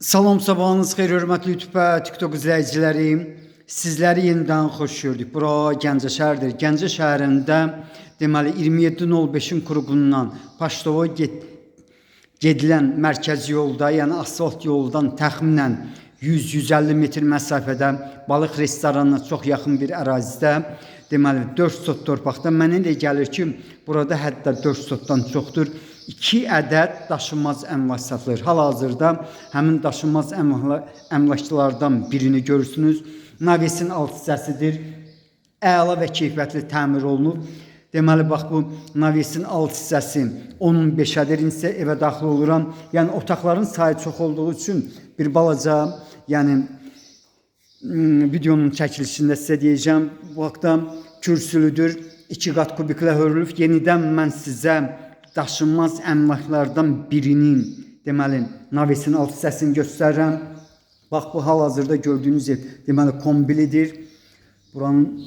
Salam, sabahınız xeyir, hörmətli YouTube və TikTok izləyiciləri. Sizləri yenidən xoş gördük. Bura Gəncə şəhərdir. Gəncə şəhərində deməli 27.05-in qurğundan Paştova gedilən mərkəzi yolda, yəni asfalt yoldan təxminən 100-150 metr məsafədə balıq restoranına çox yaxın bir ərazidə deməli 4 sot torpaqda mənə elə gəlir ki, burada hətta 4 sotdan çoxdur. 2 ədəd daşınmaz əmlak satılır. Hal-hazırda həmin daşınmaz əmlakçılardan birini görürsünüz. Navesin alt hissəsidir. Əla və keyfiyyətli təmir olunub. Deməli, bax bu navesin alt hissəsi 10-15-ədir. İnsə evə daxil oluram. Yəni otaqların sayı çox olduğu üçün bir balaca, yəni videonun çəkilişində sizə deyəcəm. Bu vaxtda kürsülüdür. 2 qat kubiklə hörülüb. Yenidən mən sizə daşınmaz əmlaklardan birinin deməli navesin alt hissəsini göstərirəm. Bax bu hal-hazırda gördüyünüz ev deməli kombilidir. Buranın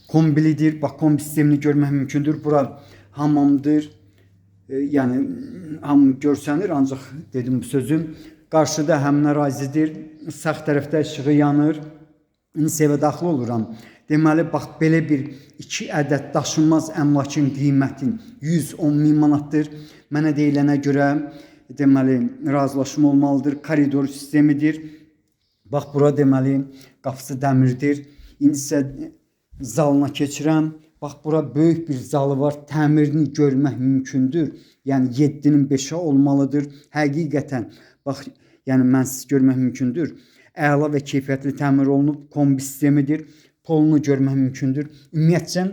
kombilidir. Bax kombi sistemini görmək mümkündür. Bura hamamdır. Yəni hamı görsənir, ancaq dedim bu sözüm. Qarşıda həmin ərazidir. Sağ tərəfdə işığı yanır. İndi evə daxil oluram. Deməli, bax, belə bir 2 ədəd daşınmaz əmlakın qiyməti 110.000 manatdır. Mənə deyilənə görə, deməli, razılaşma olmalıdır. Koridor sistemidir. Bax, bura deməli, qapısı dəmirdir. İndi isə zalına keçirəm. Bax, bura böyük bir zalı var. Təmirini görmək mümkündür. Yəni, 7-nin 5-ə olmalıdır. Həqiqətən, bax, yəni, mənsiz görmək mümkündür. Əla və keyfiyyətli təmir olunub, kombi sistemidir. Polunu görmək mümkündür. Ümumiyyətcə,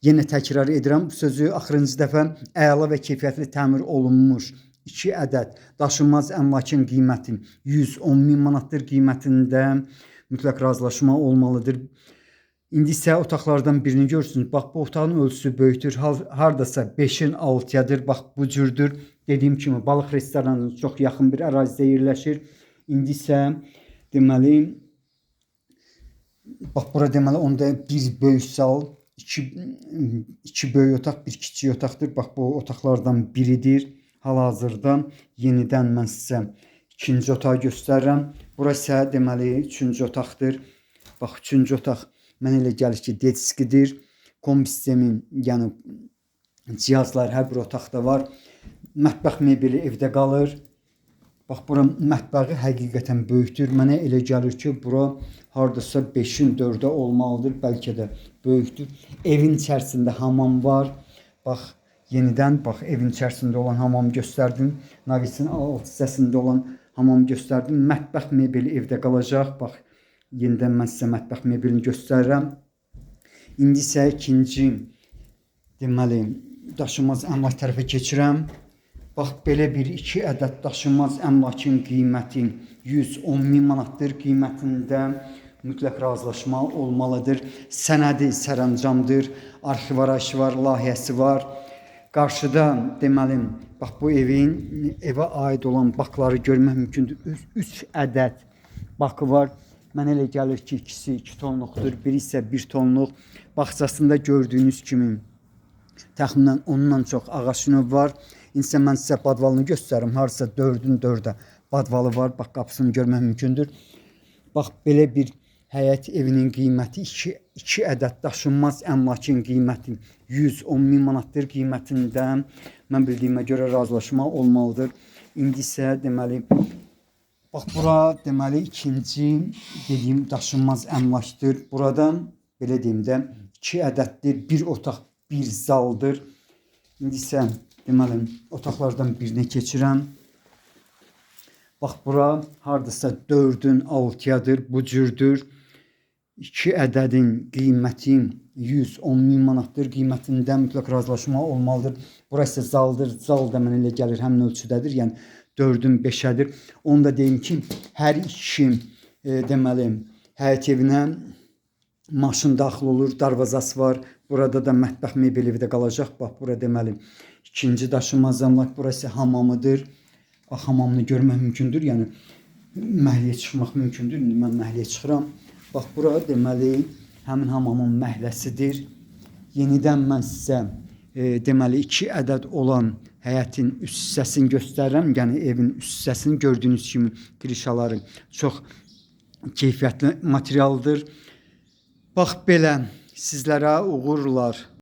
yenə təkrar edirəm bu sözü, axırıncı dəfə əla və keyfiyyətli təmir olunmuş 2 ədəd daşınmaz əmlakın qiyməti 110.000 manatdır. Qiymətində mütləq razılaşma olmalıdır. İndi isə otaqlardan birini görürsünüz. Bax, bu otağın ölçüsü böyükdür. Hardasa 5-in 6-yadır. Bax, bu cürdür. Dediyim kimi, balıq restoranının çox yaxın bir ərazidə yerləşir. İndi isə deməli, bax, bura deməli, onda bir böyük sal, iki böyük otaq, bir kiçik otaqdır. Bax, bu otaqlardan biridir. Hal-hazırda yenidən mən sizə ikinci otağı göstərirəm. Bura isə deməli, üçüncü otaqdır. Bax, üçüncü otaq mənə elə gəlir ki, dediskidir. Kombi sistemin, yəni cihazlar hər bir otaqda var. Mətbəx mebeli evdə qalır. Bax, bura mətbəxi həqiqətən böyükdür. Mənə elə gəlir ki, bura hardasa 5-in 4-ə olmalıdır, bəlkə də böyükdür. Evin içərisində hamam var. Bax, yenidən bax, evin içərisində olan hamamı göstərdim. Navesin alt hissəsində olan hamamı göstərdim. Mətbəx mebeli evdə qalacaq. Bax, yenidən mən sizə mətbəx mebelini göstərirəm. İndi isə ikinci, deməli, daşınmaz əmlak tərəfə keçirəm. Bax, belə bir 2 ədəd daşınmaz əmlakın qiyməti 110.000 manatdır. Qiymətində mütləq razılaşma olmalıdır. Sənədi sərəncamdır. Arxiv var, layihəsi var. Qarşıda deməli, bax, bu evə aid olan bakları görmək mümkündür. 3 ədəd bakı var. Mənə elə gəlir ki, ikisi 2 tonluqdur, biri isə 1 tonluq. Bağçasında gördüyünüz kimi təxminən ondan çox ağac növü var. İnsə mən sizə badvalını göstərim. Harasa 4-ün 4-ə badvalı var. Bax, qapısını görmək mümkündür. Bax, belə bir həyət evinin qiyməti 2 ədəd daşınmaz əmlakın qiyməti 110.000 manatdır. Qiymətində mən bildiyimə görə razılaşma olmalıdır. İndi isə deməli, bax, bura deməli ikinci dediyim daşınmaz əmlakdır. Buradan belə deyim də 2 ədəddir. Bir otaq, bir zaldır. İndi isə deməli, otaqlardan birinə keçirəm. Bax, bura hardasa 4-ün 6-yadır, bu cürdür. 2 ədədin qiyməti 110.000 manatdır. Qiymətində mütləq razılaşma olmalıdır. Burası zaldır. Zal da mənə elə gəlir, həmin ölçüdədir. Yəni 4-ün 5-ədir. Onu da deyim ki, hər iki deməli, həyət evinə maşın daxil olur, darvazası var. Burada da mətbəx mebeli evdə qalacaq. Bax, bura deməli, ikinci daşınmaz əmlak, burası hamamıdır. Hamamını görmək mümkündür, yəni məhliyə çıxmaq mümkündür. İndi mən məhliyə çıxıram. Bax, bura deməli, həmin hamamın məhləsidir. Yenidən mən sizə deməli 2 ədəd olan həyətin üst hissəsini göstərirəm. Yəni evin üst hissəsini gördüyünüz kimi krişaları çox keyfiyyətli materialdır. Bax belə sizlərə uğurlar.